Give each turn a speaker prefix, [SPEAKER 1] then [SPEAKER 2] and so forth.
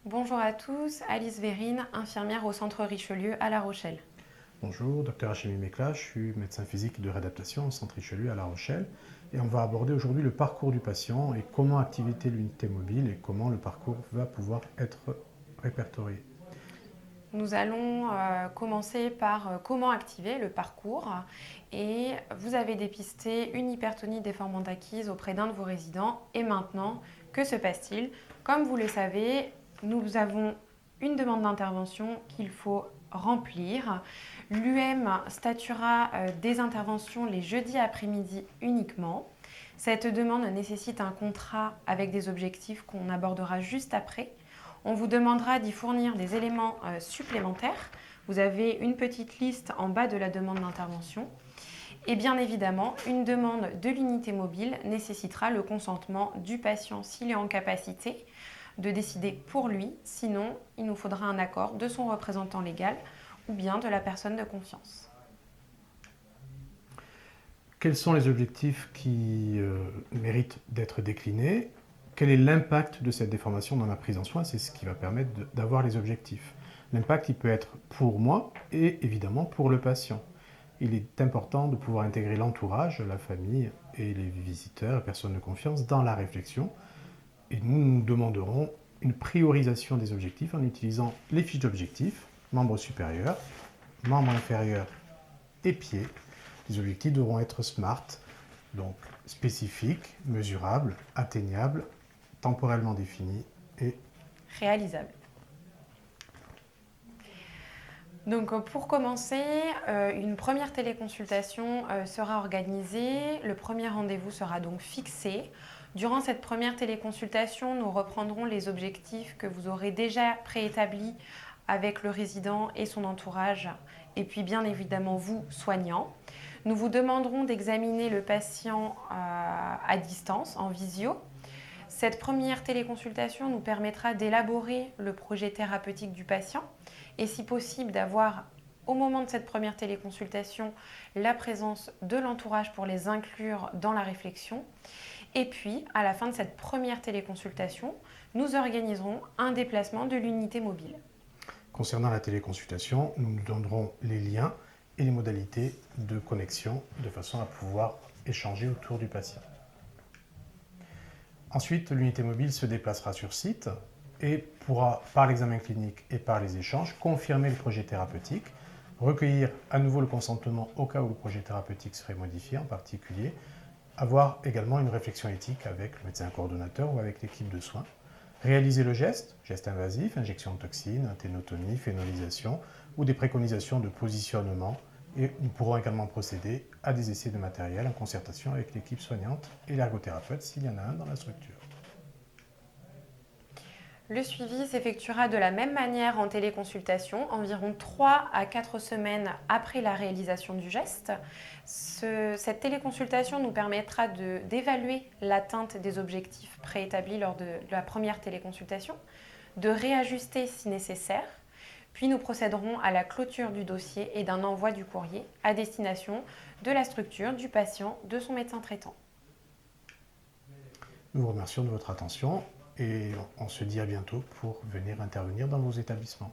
[SPEAKER 1] Bonjour à tous, Alice Vérine, infirmière au Centre Richelieu à La Rochelle.
[SPEAKER 2] Bonjour, docteur Hachemi Mekla, je suis médecin physique de réadaptation au Centre Richelieu à La Rochelle et on va aborder aujourd'hui le parcours du patient et comment activer l'unité mobile et comment le parcours va pouvoir être répertorié.
[SPEAKER 1] Nous allons commencer par comment activer le parcours et vous avez dépisté une hypertonie déformante acquise auprès d'un de vos résidents et maintenant, que se passe-t-il? Comme vous le savez, nous avons une demande d'intervention qu'il faut remplir. L'UM statuera des interventions les jeudis après-midi uniquement. Cette demande nécessite un contrat avec des objectifs qu'on abordera juste après. On vous demandera d'y fournir des éléments supplémentaires. Vous avez une petite liste en bas de la demande d'intervention. Et bien évidemment, une demande de l'unité mobile nécessitera le consentement du patient s'il est en capacité de décider pour lui. Sinon, il nous faudra un accord de son représentant légal ou bien de la personne de confiance.
[SPEAKER 2] Quels sont les objectifs qui méritent d'être déclinés? Quel est l'impact de cette déformation dans la prise en soin? C'est ce qui va permettre d'avoir les objectifs. L'impact, il peut être pour moi et évidemment pour le patient. Il est important de pouvoir intégrer l'entourage, la famille et les visiteurs, les personnes de confiance dans la réflexion. Et nous demanderons une priorisation des objectifs en utilisant les fiches d'objectifs, membres supérieurs, membres inférieurs et pieds. Les objectifs devront être SMART, donc spécifiques, mesurables, atteignables, temporellement définis et
[SPEAKER 1] Réalisable. Donc pour commencer, une première téléconsultation sera organisée. Le premier rendez-vous sera donc fixé. Durant cette première téléconsultation, nous reprendrons les objectifs que vous aurez déjà préétablis avec le résident et son entourage, et puis bien évidemment vous, soignants. Nous vous demanderons d'examiner le patient à distance, en visio. Cette première téléconsultation nous permettra d'élaborer le projet thérapeutique du patient et si possible d'avoir au moment de cette première téléconsultation la présence de l'entourage pour les inclure dans la réflexion. Et puis, à la fin de cette première téléconsultation, nous organiserons un déplacement de l'unité mobile.
[SPEAKER 2] Concernant la téléconsultation, nous nous donnerons les liens et les modalités de connexion de façon à pouvoir échanger autour du patient. Ensuite, l'unité mobile se déplacera sur site et pourra, par l'examen clinique et par les échanges, confirmer le projet thérapeutique, recueillir à nouveau le consentement au cas où le projet thérapeutique serait modifié en particulier, avoir également une réflexion éthique avec le médecin coordonnateur ou avec l'équipe de soins, réaliser le geste invasif, injection de toxines, ténotonie, phénolisation ou des préconisations de positionnement et nous pourrons également procéder à des essais de matériel en concertation avec l'équipe soignante et l'ergothérapeute s'il y en a un dans la structure.
[SPEAKER 1] Le suivi s'effectuera de la même manière en téléconsultation, environ 3 à 4 semaines après la réalisation du geste. Cette téléconsultation nous permettra d'évaluer l'atteinte des objectifs préétablis lors de la première téléconsultation, de réajuster si nécessaire, puis nous procéderons à la clôture du dossier et d'un envoi du courrier à destination de la structure, du patient, de son médecin traitant.
[SPEAKER 2] Nous vous remercions de votre attention et on se dit à bientôt pour venir intervenir dans vos établissements.